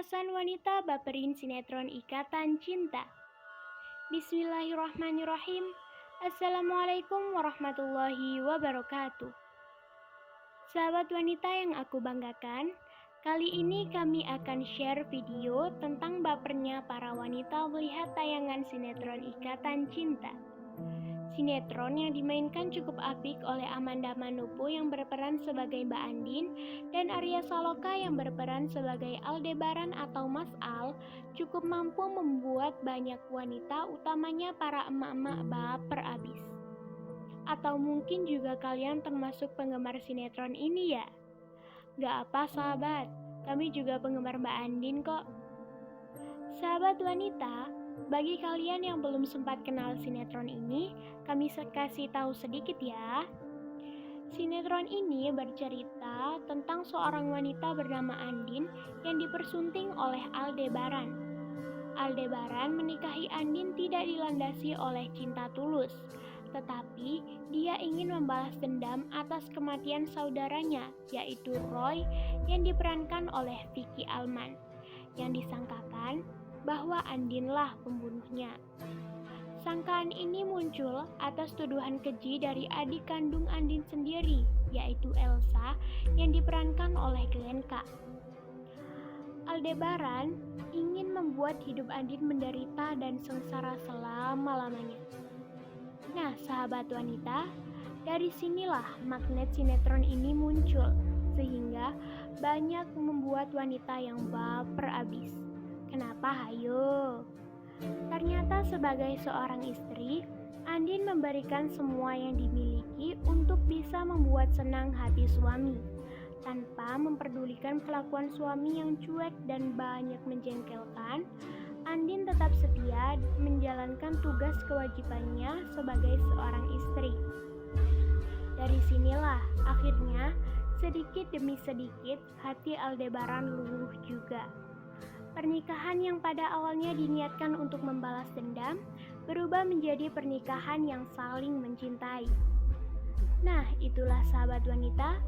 Batasan wanita baperin sinetron Ikatan Cinta. Bismillahirrahmanirrahim. Assalamualaikum warahmatullahi wabarakatuh. Sahabat wanita yang aku banggakan, kali ini kami akan share video tentang bapernya para wanita melihat tayangan sinetron Ikatan Cinta. Sinetron yang dimainkan cukup apik oleh Amanda Manopo yang berperan sebagai Mbak Andin dan Arya Saloka yang berperan sebagai Aldebaran atau Mas Al cukup mampu membuat banyak wanita, utamanya para emak-emak, baper abis. Atau mungkin juga kalian termasuk penggemar sinetron ini ya? Gak apa sahabat, kami juga penggemar Mbak Andin kok. Sahabat wanita, bagi kalian yang belum sempat kenal sinetron ini, kami kasih tahu sedikit ya. Sinetron ini bercerita tentang seorang wanita bernama Andin yang dipersunting oleh Aldebaran. Aldebaran menikahi Andin tidak dilandasi oleh cinta tulus, tetapi dia ingin membalas dendam atas kematian saudaranya, yaitu Roy yang diperankan oleh Vicky Alman, yang disangkakan bahwa Andinlah pembunuhnya. Sangkaan ini muncul atas tuduhan keji dari adik kandung Andin sendiri, yaitu Elsa yang diperankan oleh Glenka. Aldebaran ingin membuat hidup Andin menderita dan sengsara selama-lamanya. Nah, sahabat wanita, dari sinilah magnet sinetron ini muncul, sehingga banyak membuat wanita yang baper abis. Kenapa hayo? Ternyata sebagai seorang istri, Andin memberikan semua yang dimiliki untuk bisa membuat senang hati suami, tanpa memperdulikan kelakuan suami yang cuek dan banyak menjengkelkan. Andin tetap setia menjalankan tugas kewajibannya sebagai seorang istri. Dari sinilah akhirnya sedikit demi sedikit hati Aldebaran luluh juga. Pernikahan yang pada awalnya diniatkan untuk membalas dendam berubah menjadi pernikahan yang saling mencintai. Nah, itulah sahabat wanita,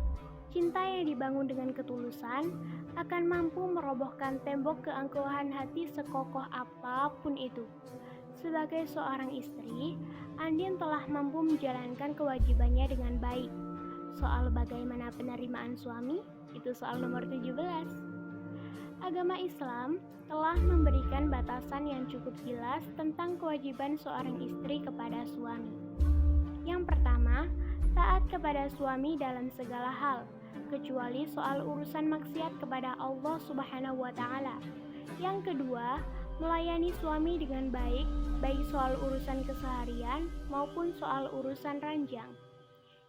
cinta yang dibangun dengan ketulusan akan mampu merobohkan tembok keangkuhan hati sekokoh apapun itu. Sebagai seorang istri, Andin telah mampu menjalankan kewajibannya dengan baik. Soal bagaimana penerimaan suami, itu soal nomor 17. Agama Islam telah memberikan batasan yang cukup jelas tentang kewajiban seorang istri kepada suami. Yang pertama, taat kepada suami dalam segala hal, kecuali soal urusan maksiat kepada Allah Subhanahu wa Ta'ala. Yang kedua, melayani suami dengan baik, baik soal urusan keseharian maupun soal urusan ranjang.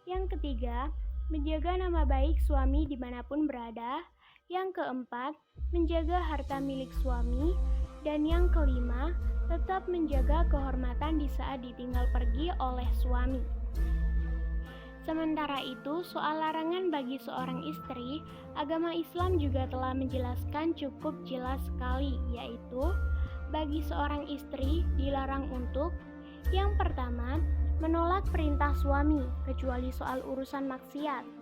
Yang ketiga, menjaga nama baik suami dimanapun berada. Yang keempat, menjaga harta milik suami. Dan yang kelima, tetap menjaga kehormatan di saat ditinggal pergi oleh suami. Sementara itu, soal larangan bagi seorang istri, agama Islam juga telah menjelaskan cukup jelas sekali, yaitu bagi seorang istri dilarang untuk yang pertama, menolak perintah suami, kecuali soal urusan maksiat.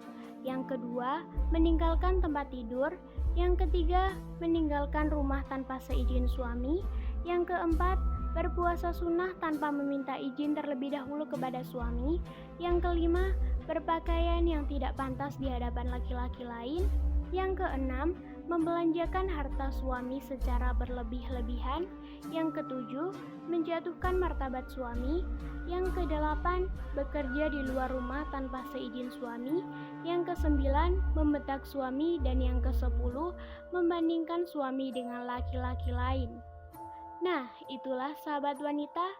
Yang kedua, meninggalkan tempat tidur. Yang ketiga, meninggalkan rumah tanpa seizin suami. Yang keempat, berpuasa sunnah tanpa meminta izin terlebih dahulu kepada suami. Yang kelima, berpakaian yang tidak pantas di hadapan laki-laki lain. Yang keenam, membelanjakan harta suami secara berlebih-lebihan. Yang ketujuh, menjatuhkan martabat suami. Yang kedelapan, bekerja di luar rumah tanpa seizin suami. Yang kesembilan, membetak suami. Dan yang kesepuluh, membandingkan suami dengan laki-laki lain. Nah, itulah sahabat wanita,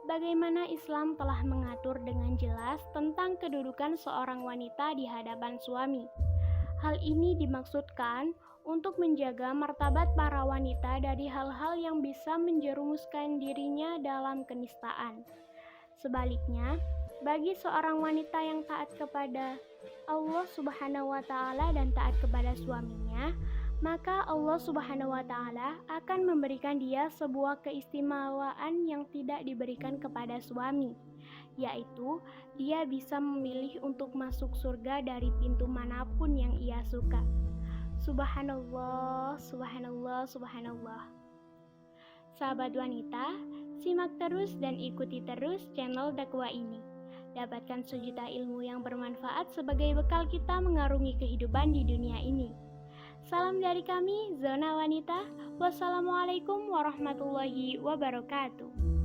bagaimana Islam telah mengatur dengan jelas tentang kedudukan seorang wanita di hadapan suami. Hal ini dimaksudkan untuk menjaga martabat para wanita dari hal-hal yang bisa menjerumuskan dirinya dalam kenistaan. Sebaliknya, bagi seorang wanita yang taat kepada Allah Subhanahu wa Ta'ala dan taat kepada suaminya, maka Allah Subhanahu wa Ta'ala akan memberikan dia sebuah keistimewaan yang tidak diberikan kepada suami, yaitu dia bisa memilih untuk masuk surga dari pintu manapun yang ia suka. Subhanallah, subhanallah, subhanallah. Sahabat wanita, simak terus dan ikuti terus channel dakwah ini. Dapatkan sejuta ilmu yang bermanfaat sebagai bekal kita mengarungi kehidupan di dunia ini. Salam dari kami, Zona Wanita. Wassalamualaikum warahmatullahi wabarakatuh.